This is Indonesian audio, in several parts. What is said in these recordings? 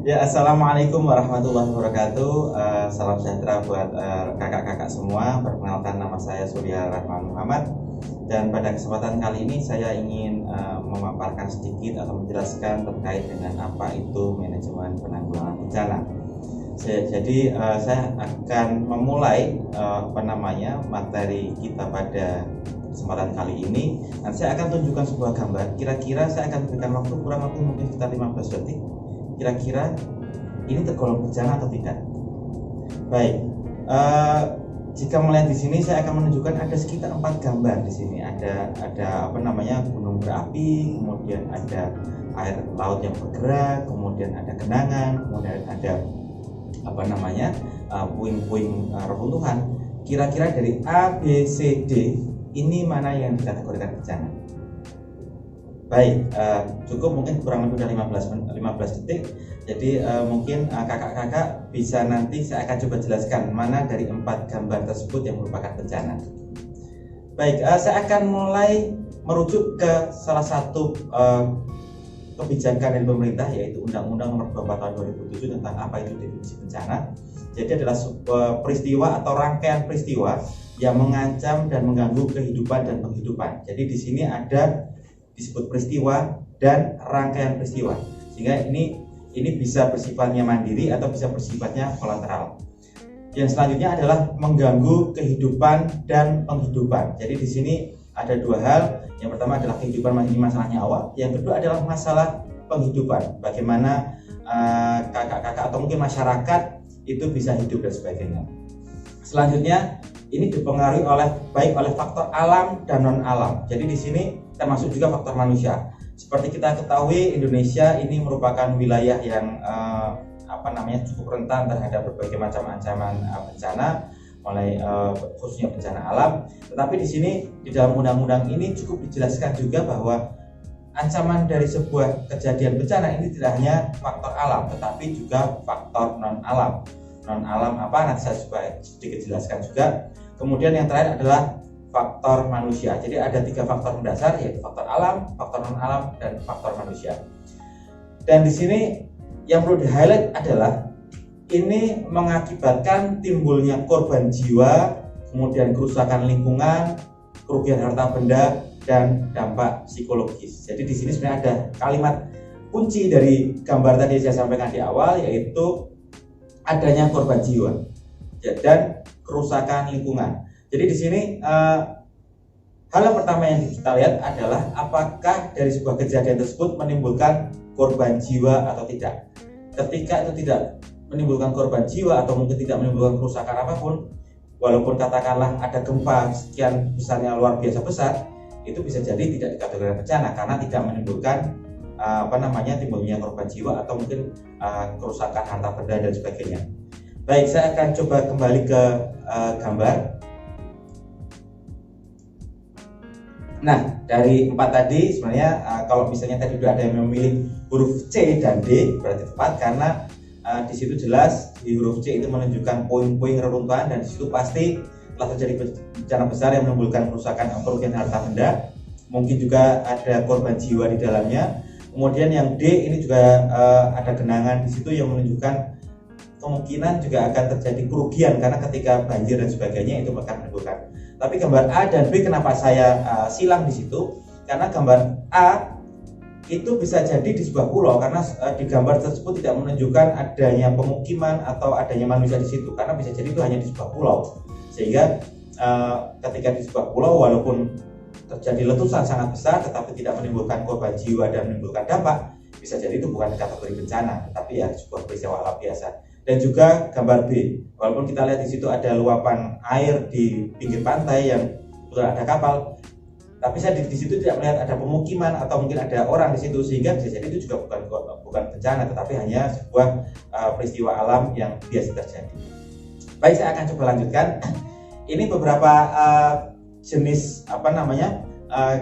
Ya, assalamualaikum warahmatullahi wabarakatuh. Salam sejahtera buat kakak-kakak semua. Perkenalkan, nama saya Surya Rahman Muhammad. Dan pada kesempatan kali ini saya ingin memaparkan sedikit atau menjelaskan terkait dengan apa itu manajemen penanggulangan bencana. Saya akan memulai materi kita pada kesempatan kali ini. Nanti saya akan tunjukkan sebuah gambar. Kira-kira saya akan berikan waktu kurang lebih mungkin sekitar 15 detik. Kira-kira ini tergolong bencana atau tidak? Baik, jika melihat di sini saya akan menunjukkan ada sekitar 4 gambar di sini. Ada gunung berapi, kemudian ada air laut yang bergerak, kemudian ada genangan, kemudian ada puing-puing reruntuhan. Kira-kira dari A, B, C, D ini mana yang dikategorikan bencana? Baik, cukup mungkin kurang lebih dari 15 detik. Jadi mungkin kakak-kakak bisa nanti saya akan coba jelaskan mana dari 4 gambar tersebut yang merupakan bencana. Baik, saya akan mulai merujuk ke salah satu kebijakan dari pemerintah, yaitu Undang-Undang Nomor 24 Tahun 2007 tentang apa itu definisi bencana. Jadi adalah sebuah peristiwa atau rangkaian peristiwa yang mengancam dan mengganggu kehidupan dan penghidupan. Jadi di sini ada disebut peristiwa dan rangkaian peristiwa, sehingga ini bisa bersifatnya mandiri atau bisa bersifatnya kolateral. Yang selanjutnya adalah mengganggu kehidupan dan penghidupan. Jadi di sini ada 2 hal. Yang pertama adalah kehidupan, ini masalah nyawa. Yang kedua adalah masalah penghidupan, bagaimana kakak-kakak atau mungkin masyarakat itu bisa hidup dan sebagainya. Selanjutnya ini dipengaruhi baik oleh faktor alam dan non alam. Jadi di sini termasuk juga faktor manusia. Seperti kita ketahui, Indonesia ini merupakan wilayah yang cukup rentan terhadap berbagai macam ancaman bencana, mulai khususnya bencana alam. Tetapi di sini di dalam undang-undang ini cukup dijelaskan juga bahwa ancaman dari sebuah kejadian bencana ini tidak hanya faktor alam, tetapi juga faktor non alam. Non alam apa? Nanti saya coba sedikit jelaskan juga. Kemudian yang terakhir adalah faktor manusia. Jadi ada 3 faktor mendasar, yaitu faktor alam, faktor non alam, dan faktor manusia. Dan di sini yang perlu di-highlight adalah ini mengakibatkan timbulnya korban jiwa, kemudian kerusakan lingkungan, kerugian harta benda, dan dampak psikologis. Jadi di sini sebenarnya ada kalimat kunci dari gambar tadi saya sampaikan di awal, yaitu adanya korban jiwa dan kerusakan lingkungan. Jadi di sini hal yang pertama yang kita lihat adalah apakah dari sebuah kejadian tersebut menimbulkan korban jiwa atau tidak. Ketika itu tidak menimbulkan korban jiwa atau mungkin tidak menimbulkan kerusakan apapun, walaupun katakanlah ada gempa sekian besarnya luar biasa besar, itu bisa jadi tidak dikategorikan bencana karena tidak menimbulkan timbulnya korban jiwa atau mungkin kerusakan harta benda dan sebagainya. Baik, saya akan coba kembali ke gambar. Nah, dari 4 tadi sebenarnya kalau misalnya tadi sudah ada yang memilih huruf C dan D berarti tepat, karena di situ jelas di huruf C itu menunjukkan puing-puing reruntuhan, dan di situ pasti telah terjadi bencana besar yang menimbulkan kerugian harta benda, mungkin juga ada korban jiwa di dalamnya. Kemudian yang D ini juga ada genangan di situ yang menunjukkan kemungkinan juga akan terjadi kerugian karena ketika banjir dan sebagainya itu akan menimbulkan. Tapi gambar A dan B kenapa saya silang di situ? Karena gambar A itu bisa jadi di sebuah pulau, karena di gambar tersebut tidak menunjukkan adanya pemukiman atau adanya manusia di situ, karena bisa jadi itu hanya di sebuah pulau. Sehingga ketika di sebuah pulau walaupun terjadi letusan sangat besar tetapi tidak menimbulkan korban jiwa dan menimbulkan dampak, bisa jadi itu bukan kategori bencana, tetapi ya sebuah peristiwa alam biasa. Dan juga gambar B, walaupun kita lihat di situ ada luapan air di pinggir pantai yang sudah ada kapal, tapi saya di situ tidak melihat ada pemukiman atau mungkin ada orang di situ, sehingga bisa jadi itu juga bukan bencana, tetapi hanya sebuah peristiwa alam yang biasa terjadi. Baik, saya akan coba lanjutkan. Ini beberapa jenis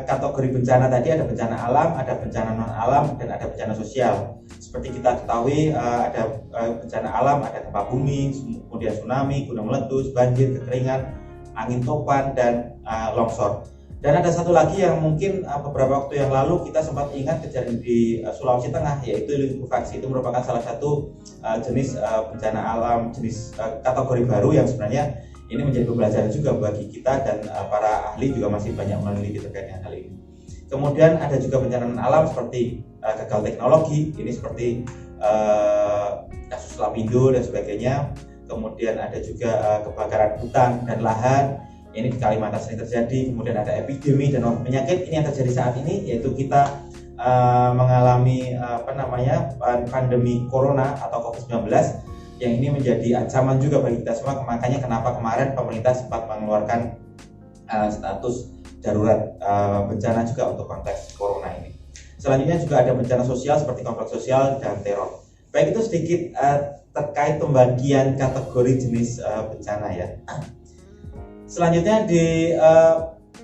kategori bencana tadi. Ada bencana alam, ada bencana non alam, dan ada bencana sosial. Seperti kita ketahui ada bencana alam, ada gempa bumi, kemudian tsunami, gunung meletus, banjir, kekeringan, angin topan, dan longsor. Dan ada satu lagi yang mungkin beberapa waktu yang lalu kita sempat ingat kejadian di Sulawesi Tengah, yaitu likuifaksi. Itu merupakan salah satu jenis bencana alam, jenis kategori baru yang sebenarnya ini menjadi pembelajaran juga bagi kita, dan para ahli juga masih banyak meneliti terkait dengan hal ini. Kemudian ada juga bencana alam seperti gagal teknologi, ini seperti kasus Lapindo dan sebagainya. Kemudian ada juga kebakaran hutan dan lahan, ini di Kalimantan sering terjadi. Kemudian ada epidemi dan penyakit ini yang terjadi saat ini, yaitu kita mengalami pandemi corona atau COVID-19 yang ini menjadi ancaman juga bagi kita semua. Makanya kenapa kemarin pemerintah sempat mengeluarkan status darurat bencana juga untuk konteks corona ini. Selanjutnya juga ada bencana sosial seperti konflik sosial dan teror. Baik, itu sedikit terkait pembagian kategori jenis bencana ya. Selanjutnya di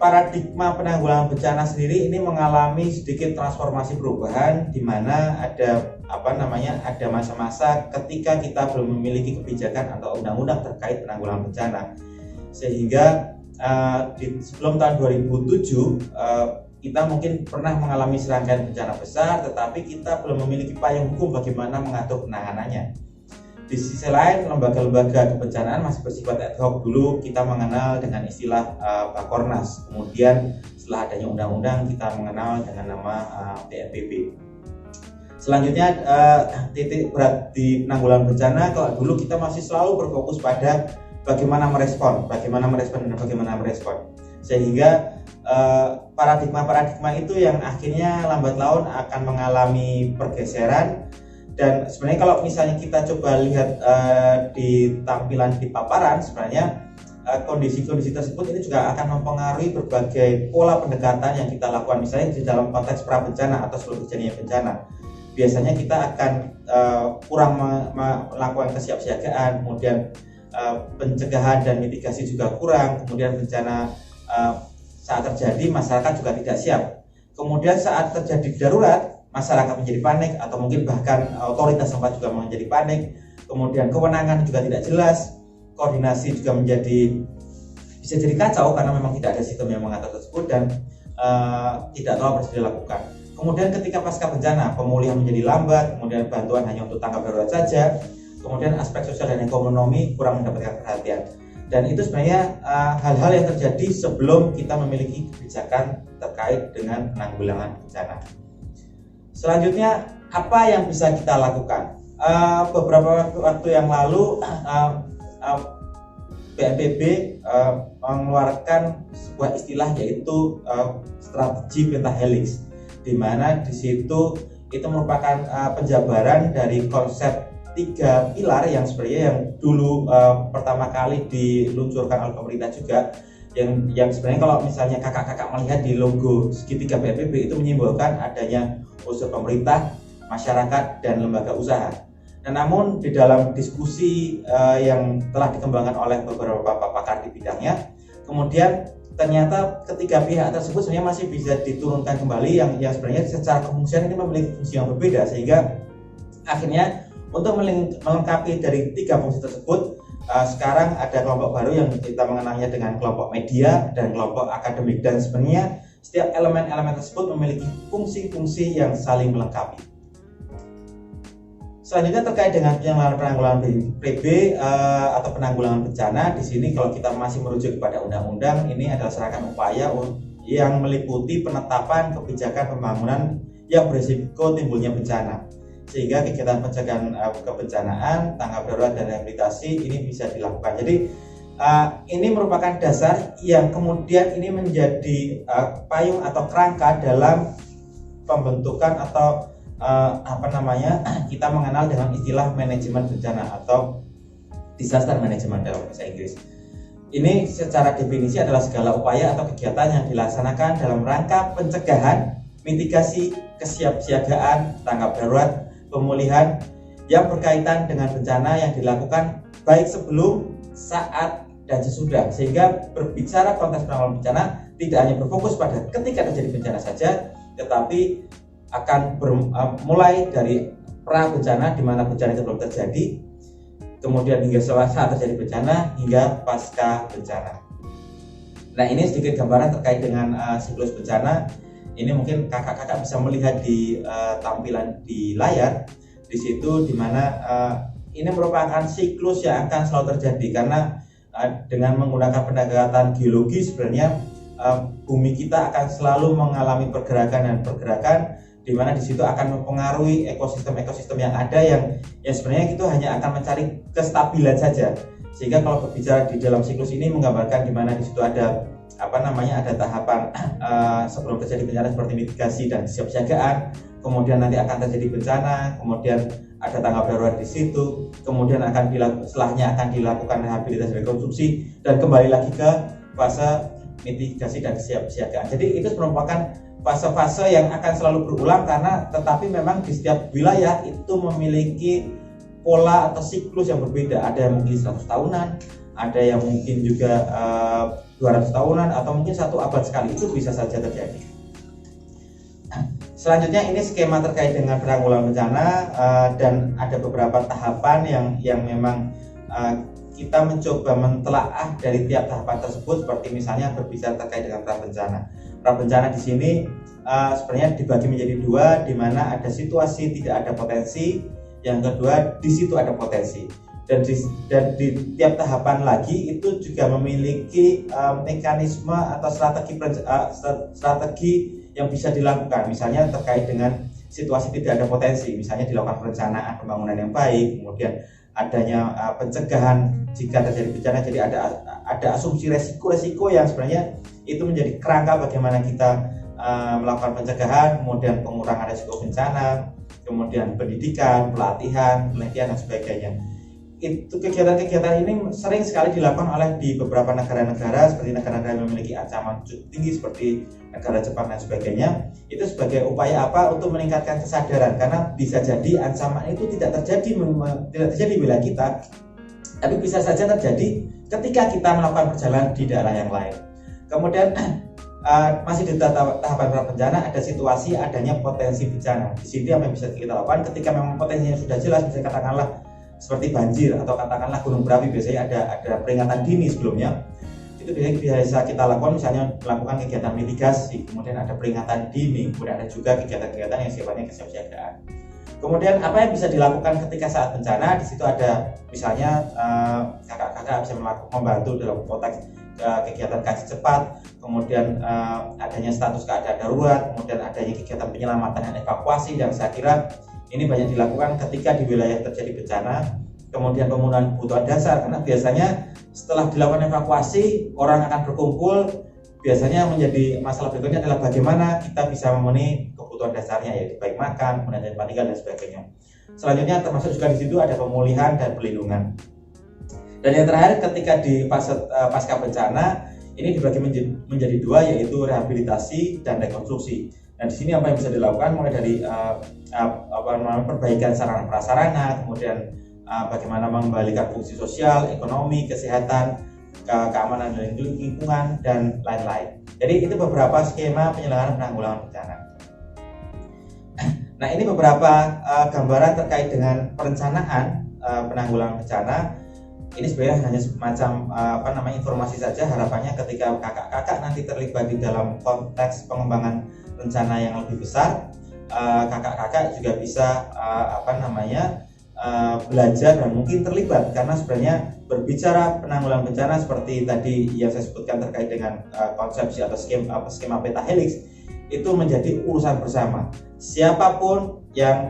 paradigma penanggulangan bencana sendiri ini mengalami sedikit transformasi perubahan, di mana ada ada masa-masa ketika kita belum memiliki kebijakan atau undang-undang terkait penanggulangan bencana, sehingga sebelum tahun 2007 kita mungkin pernah mengalami serangkaian bencana besar, tetapi kita belum memiliki payung hukum bagaimana mengatur penanganannya. Di sisi lain, lembaga-lembaga kebencanaan masih bersifat ad hoc. Dulu kita mengenal dengan istilah Bakornas, kemudian setelah adanya undang-undang kita mengenal dengan nama BNPB. Selanjutnya titik berat di penanggulangan bencana, kalau dulu kita masih selalu berfokus pada bagaimana merespon, sehingga paradigma itu yang akhirnya lambat laun akan mengalami pergeseran. Dan sebenarnya kalau misalnya kita coba lihat di tampilan di paparan, sebenarnya kondisi-kondisi tersebut ini juga akan mempengaruhi berbagai pola pendekatan yang kita lakukan. Misalnya di dalam konteks pra bencana atau sebelum terjadinya bencana, biasanya kita akan kurang melakukan kesiapsiagaan, kemudian pencegahan dan mitigasi juga kurang, kemudian bencana saat terjadi masyarakat juga tidak siap, kemudian saat terjadi darurat masyarakat menjadi panik, atau mungkin bahkan otoritas tempat juga menjadi panik. Kemudian kewenangan juga tidak jelas, koordinasi juga bisa jadi kacau karena memang tidak ada sistem yang mengatur tersebut, dan tidak tahu apa yang harus dilakukan. Kemudian ketika pasca bencana, pemulihan menjadi lambat, kemudian bantuan hanya untuk tanggap darurat saja, kemudian aspek sosial dan ekonomi kurang mendapatkan perhatian. Dan itu sebenarnya hal-hal yang terjadi sebelum kita memiliki kebijakan terkait dengan penanggulangan bencana. Selanjutnya, apa yang bisa kita lakukan? Beberapa waktu yang lalu BNPB mengeluarkan sebuah istilah, yaitu strategi pentahelix, di mana di situ itu merupakan penjabaran dari konsep 3 pilar yang sebenarnya yang dulu pertama kali diluncurkan oleh pemerintah juga, yang sebenarnya kalau misalnya kakak-kakak melihat di logo segitiga BNPB itu menyimbolkan adanya unsur pemerintah, masyarakat, dan lembaga usaha. Nah, namun di dalam diskusi yang telah dikembangkan oleh beberapa pakar di bidangnya, kemudian ternyata ketiga pihak tersebut sebenarnya masih bisa diturunkan kembali, yang sebenarnya secara kefungsian ini memiliki fungsi yang berbeda, sehingga akhirnya untuk melengkapi dari 3 fungsi tersebut, sekarang ada kelompok baru yang kita mengenalnya dengan kelompok media dan kelompok akademik, dan sebenarnya setiap elemen-elemen tersebut memiliki fungsi-fungsi yang saling melengkapi. Selanjutnya terkait dengan penanggulangan PB atau penanggulangan bencana, di sini kalau kita masih merujuk kepada undang-undang, ini adalah serangkaian upaya yang meliputi penetapan kebijakan pembangunan yang berisiko timbulnya bencana, sehingga kegiatan pencegahan kebencanaan, tanggap darurat, dan rehabilitasi ini bisa dilakukan. Jadi ini merupakan dasar yang kemudian ini menjadi payung atau kerangka dalam pembentukan atau kita mengenal dengan istilah manajemen bencana atau disaster management dalam bahasa Inggris. Ini secara definisi adalah segala upaya atau kegiatan yang dilaksanakan dalam rangka pencegahan, mitigasi, kesiapsiagaan, tanggap darurat, pemulihan yang berkaitan dengan bencana yang dilakukan baik sebelum, saat, dan sesudah, sehingga berbicara konteks penanggulangan bencana tidak hanya berfokus pada ketika terjadi bencana saja, tetapi akan mulai dari pra bencana, di mana bencana itu belum terjadi, kemudian hingga saat terjadi bencana, hingga pasca bencana. Nah, ini sedikit gambaran terkait dengan siklus bencana. Ini mungkin kakak-kakak bisa melihat di tampilan di layar. Di situ dimana ini merupakan siklus yang akan selalu terjadi, karena dengan menggunakan pendekatan geologi sebenarnya bumi kita akan selalu mengalami pergerakan dan pergerakan, di mana di situ akan mempengaruhi ekosistem yang ada yang sebenarnya itu hanya akan mencari kestabilan saja. Sehingga kalau berbicara di dalam siklus ini menggambarkan di mana di situ ada ada tahapan sebelum terjadi bencana seperti mitigasi dan kesiapsiagaan, kemudian nanti akan terjadi bencana, kemudian ada tanggap darurat di situ, kemudian setelahnya akan dilakukan rehabilitasi dan rekonstruksi, dan kembali lagi ke fase mitigasi dan kesiapsiagaan. Jadi itu merupakan fase-fase yang akan selalu berulang, karena tetapi memang di setiap wilayah itu memiliki pola atau siklus yang berbeda. Ada yang mungkin 100 tahunan, ada yang mungkin juga 200 tahunan, atau mungkin 1 abad sekali, itu bisa saja terjadi. Selanjutnya ini skema terkait dengan penanggulangan bencana, dan ada beberapa tahapan yang memang kita mencoba mentelaah dari tiap tahapan tersebut, seperti misalnya berbicara terkait dengan prabencana. Prabencana di sini sebenarnya dibagi menjadi 2, di mana ada situasi tidak ada potensi, yang kedua di situ ada potensi. Dan di tiap tahapan lagi itu juga memiliki mekanisme atau strategi yang bisa dilakukan. Misalnya terkait dengan situasi tidak ada potensi, misalnya dilakukan perencanaan pembangunan yang baik, kemudian adanya pencegahan jika terjadi bencana. Jadi ada asumsi resiko-resiko yang sebenarnya itu menjadi kerangka bagaimana kita melakukan pencegahan, kemudian pengurangan resiko bencana, kemudian pendidikan, pelatihan, penelitian, dan sebagainya. Itu kegiatan-kegiatan ini sering sekali dilakukan oleh di beberapa negara-negara, seperti negara-negara yang memiliki ancaman cukup tinggi seperti negara Jepang dan sebagainya. Itu sebagai upaya apa? Untuk meningkatkan kesadaran, karena bisa jadi ancaman itu tidak terjadi di wilayah kita, tapi bisa saja terjadi ketika kita melakukan perjalanan di daerah yang lain. Kemudian masih di tahapan prabencana, ada situasi adanya potensi bencana. Di sini apa yang bisa kita lakukan ketika memang potensinya sudah jelas, misalnya katakanlah seperti banjir atau katakanlah gunung berapi, biasanya ada peringatan dini sebelumnya. Itu biasa kita lakukan, misalnya melakukan kegiatan mitigasi, kemudian ada peringatan dini, kemudian ada juga kegiatan-kegiatan yang sifatnya kesiapsiagaan. Kemudian apa yang bisa dilakukan ketika saat bencana? Di situ ada misalnya kakak-kakak bisa membantu dalam konteks kegiatan kaji cepat, kemudian adanya status keadaan darurat, kemudian adanya kegiatan penyelamatan dan evakuasi, yang saya kira ini banyak dilakukan ketika di wilayah terjadi bencana. Kemudian pemenuhan kebutuhan dasar, karena biasanya setelah dilakukan evakuasi orang akan berkumpul, biasanya menjadi masalah berikutnya adalah bagaimana kita bisa memenuhi kebutuhan dasarnya, yaitu baik makan, kemudian tempat tinggal dan sebagainya. Selanjutnya termasuk juga di situ ada pemulihan dan perlindungan. Dan yang terakhir ketika di fase pasca bencana ini dibagi menjadi 2, yaitu rehabilitasi dan rekonstruksi. Dan di sini apa yang bisa dilakukan mulai dari perbaikan sarana prasarana, kemudian bagaimana mengembalikan fungsi sosial, ekonomi, kesehatan, keamanan dan lingkungan, dan lain-lain. Jadi itu beberapa skema penyelenggaraan penanggulangan bencana. Nah, ini beberapa gambaran terkait dengan perencanaan penanggulangan bencana. Ini sebenarnya hanya semacam informasi saja. Harapannya ketika kakak-kakak nanti terlibat di dalam konteks pengembangan rencana yang lebih besar, kakak-kakak juga bisa belajar dan mungkin terlibat, karena sebenarnya berbicara penanggulangan bencana seperti tadi yang saya sebutkan terkait dengan konsepsi atau skema peta helix, itu menjadi urusan bersama. Siapapun yang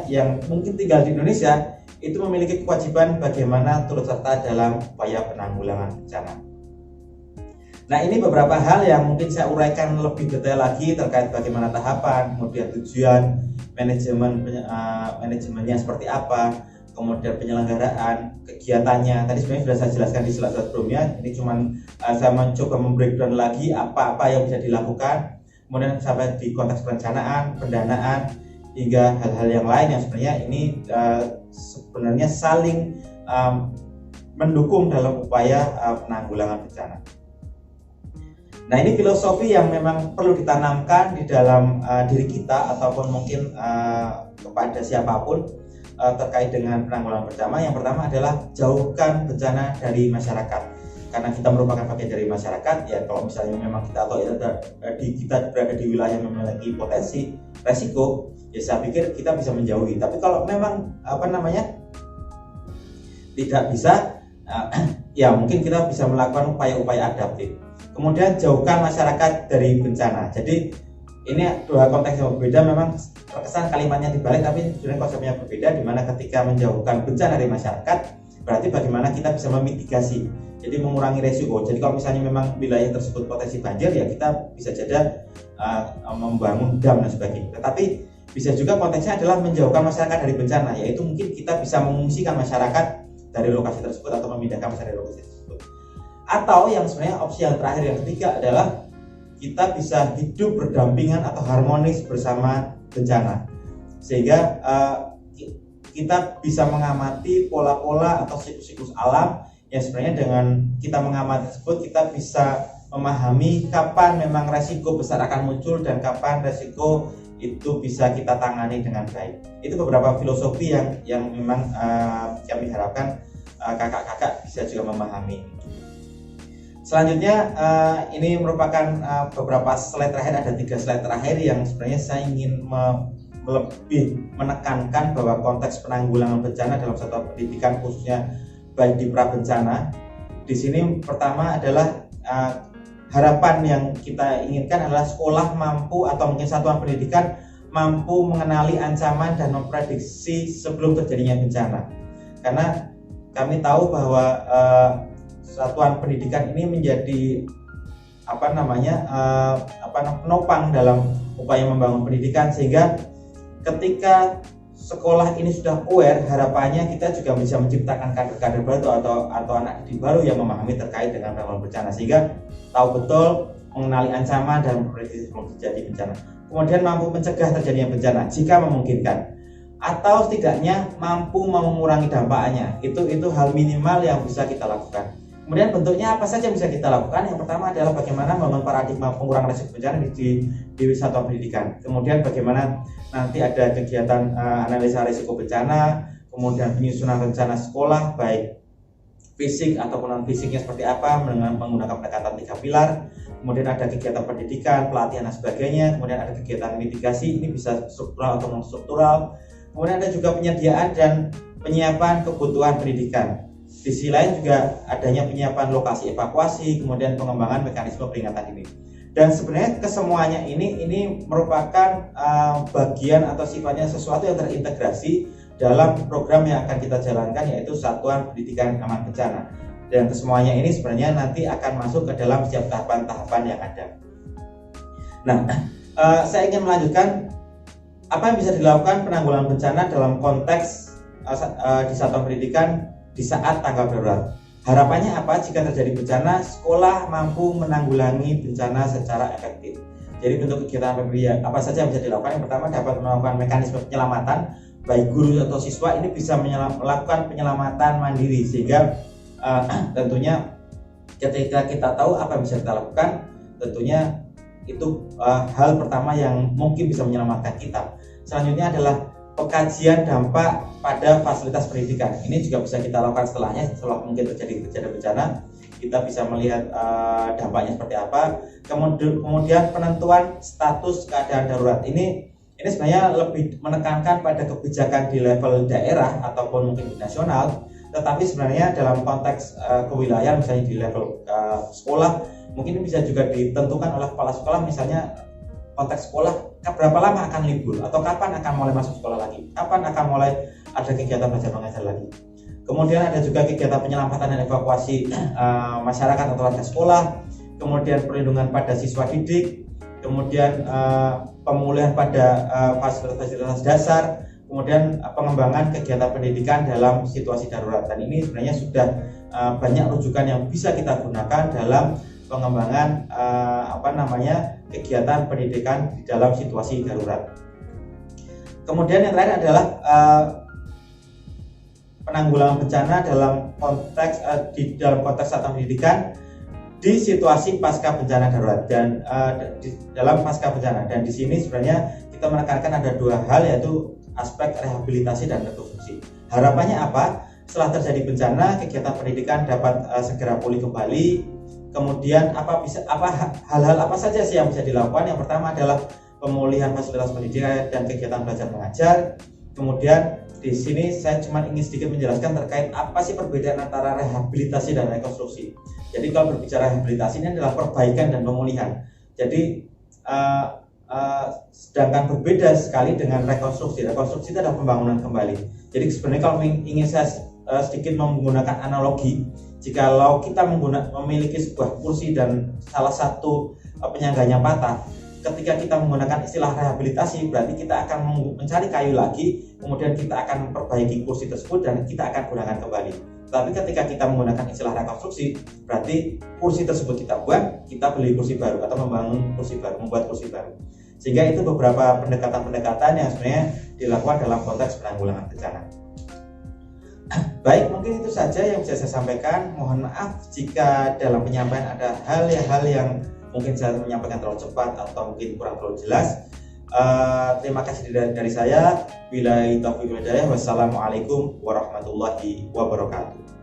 yang mungkin tinggal di Indonesia itu memiliki kewajiban bagaimana turut serta dalam upaya penanggulangan bencana. Nah, ini beberapa hal yang mungkin saya uraikan lebih detail lagi terkait bagaimana tahapan, kemudian tujuan, manajemennya seperti apa, kemudian penyelenggaraan kegiatannya. Tadi sebenarnya sudah saya jelaskan di slide sebelumnya. Ini cuman saya mencoba membreakdown lagi apa-apa yang bisa dilakukan, kemudian sampai di konteks perencanaan, pendanaan, hingga hal-hal yang lain yang sebenarnya ini sebenarnya saling mendukung dalam upaya penanggulangan bencana. Nah, ini filosofi yang memang perlu ditanamkan di dalam diri kita ataupun mungkin kepada siapapun terkait dengan penanggulangan bencana. Yang pertama adalah jauhkan bencana dari masyarakat. karena kita merupakan bagian dari masyarakat, ya kalau misalnya memang kita atau kita berada di wilayah yang memiliki potensi resiko, ya saya pikir kita bisa menjauhi. Tapi kalau memang tidak bisa, ya mungkin kita bisa melakukan upaya-upaya adaptif. Kemudian jauhkan masyarakat dari bencana. Jadi ini dua konteks yang berbeda, memang terkesan kalimatnya dibalik, tapi sebenarnya konsepnya berbeda, di mana ketika menjauhkan bencana dari masyarakat berarti bagaimana kita bisa memitigasi, jadi mengurangi resiko. Jadi kalau misalnya memang wilayah tersebut potensi banjir, ya kita bisa saja membangun dam dan sebagainya. Tetapi bisa juga konteksnya adalah menjauhkan masyarakat dari bencana, yaitu mungkin kita bisa mengungsikan masyarakat dari lokasi tersebut atau memindahkan masyarakat dari lokasi tersebut. Atau yang sebenarnya opsi yang terakhir, yang ketiga adalah kita bisa hidup berdampingan atau harmonis bersama bencana, sehingga kita bisa mengamati pola-pola atau siklus-siklus alam yang sebenarnya dengan kita mengamati tersebut kita bisa memahami kapan memang resiko besar akan muncul dan kapan resiko itu bisa kita tangani dengan baik. Itu beberapa filosofi yang memang kami harapkan kakak-kakak bisa juga memahami. Selanjutnya ini merupakan beberapa slide terakhir, ada 3 slide terakhir yang sebenarnya saya ingin lebih menekankan bahwa konteks penanggulangan bencana dalam satuan pendidikan khususnya baik di prabencana. Di sini pertama adalah harapan yang kita inginkan adalah sekolah mampu atau mungkin satuan pendidikan mampu mengenali ancaman dan memprediksi sebelum terjadinya bencana. Karena kami tahu bahwa satuan pendidikan ini menjadi penopang dalam upaya membangun pendidikan, sehingga ketika sekolah ini sudah aware, harapannya kita juga bisa menciptakan kader-kader baru atau anak didik baru yang memahami terkait dengan penanggulangan bencana, sehingga tahu betul mengenali ancaman dan memprediksi sebelum terjadi bencana. Kemudian mampu mencegah terjadinya bencana jika memungkinkan, atau setidaknya mampu mengurangi dampaknya. Itu hal minimal yang bisa kita lakukan. Kemudian bentuknya apa saja bisa kita lakukan? Yang pertama adalah bagaimana membangun paradigma pengurangan risiko bencana di satuan pendidikan. Kemudian bagaimana nanti ada kegiatan analisa risiko bencana, kemudian penyusunan rencana sekolah baik fisik ataupun non fisiknya seperti apa dengan menggunakan pendekatan 3 pilar. Kemudian ada kegiatan pendidikan, pelatihan dan sebagainya. Kemudian ada kegiatan mitigasi, ini bisa struktural atau non struktural. Kemudian ada juga penyediaan dan penyiapan kebutuhan pendidikan. Di sisi lain juga adanya penyiapan lokasi evakuasi, kemudian pengembangan mekanisme peringatan dini. Dan sebenarnya kesemuanya ini merupakan bagian atau sifatnya sesuatu yang terintegrasi dalam program yang akan kita jalankan, yaitu Satuan Pendidikan Aman Bencana. Dan kesemuanya ini sebenarnya nanti akan masuk ke dalam setiap tahapan-tahapan yang ada. Nah, saya ingin melanjutkan apa yang bisa dilakukan penanggulangan bencana dalam konteks di Satuan Pendidikan di saat tanggap darurat. Harapannya apa? Jika terjadi bencana, sekolah mampu menanggulangi bencana secara efektif. Jadi bentuk kegiatan apa saja yang bisa dilakukan? Yang pertama, dapat melakukan mekanisme penyelamatan, baik guru atau siswa ini bisa melakukan penyelamatan mandiri, sehingga tentunya ketika kita tahu apa yang bisa kita lakukan, tentunya itu hal pertama yang mungkin bisa menyelamatkan kita. Selanjutnya adalah pengkajian dampak pada fasilitas pendidikan. Ini juga bisa kita lakukan setelah mungkin terjadi bencana, kita bisa melihat dampaknya seperti apa. Kemudian penentuan status keadaan darurat. Ini sebenarnya lebih menekankan pada kebijakan di level daerah ataupun mungkin di nasional, tetapi sebenarnya dalam konteks kewilayahan, misalnya di level sekolah, mungkin bisa juga ditentukan oleh kepala sekolah, misalnya konteks sekolah berapa lama akan libur, atau kapan akan mulai masuk sekolah lagi, kapan akan mulai ada kegiatan belajar mengajar lagi. Kemudian ada juga kegiatan penyelamatan dan evakuasi masyarakat atau warga sekolah, kemudian perlindungan pada siswa didik, kemudian pemulihan pada fasilitas dasar, kemudian pengembangan kegiatan pendidikan dalam situasi darurat. Dan ini sebenarnya sudah banyak rujukan yang bisa kita gunakan dalam pengembangan kegiatan pendidikan di dalam situasi darurat. Kemudian yang terakhir adalah penanggulangan bencana dalam konteks satuan pendidikan di situasi pasca bencana darurat dan dalam pasca bencana. Dan di sini sebenarnya kita menekankan ada 2 hal, yaitu aspek rehabilitasi dan rekonstruksi. Harapannya apa? setelah terjadi bencana kegiatan pendidikan dapat segera pulih kembali. Kemudian hal-hal apa saja sih yang bisa dilakukan? Yang pertama adalah pemulihan fasilitas pendidikan dan kegiatan belajar mengajar. Kemudian di sini saya cuma ingin sedikit menjelaskan terkait apa sih perbedaan antara rehabilitasi dan rekonstruksi. Jadi kalau berbicara rehabilitasi ini adalah perbaikan dan pemulihan. Jadi sedangkan berbeda sekali dengan rekonstruksi. Rekonstruksi itu adalah pembangunan kembali. Jadi sebenarnya kalau ingin saya sedikit menggunakan analogi, jikalau kita memiliki sebuah kursi dan salah satu penyangganya patah, ketika kita menggunakan istilah rehabilitasi berarti kita akan mencari kayu lagi, kemudian kita akan memperbaiki kursi tersebut dan kita akan gunakan kembali. Tapi ketika kita menggunakan istilah rekonstruksi, berarti kursi tersebut kita buang, kita beli kursi baru atau membangun kursi baru, membuat kursi baru. Sehingga itu beberapa pendekatan-pendekatan yang sebenarnya dilakukan dalam konteks penanggulangan bencana. Baik, mungkin itu saja yang bisa saya sampaikan. Mohon maaf jika dalam penyampaian ada hal-hal yang mungkin saya menyampaikan terlalu cepat atau mungkin kurang terlalu jelas. Terima kasih dari saya. Billahi taufiq wal hidayah. Wassalamualaikum warahmatullahi wabarakatuh.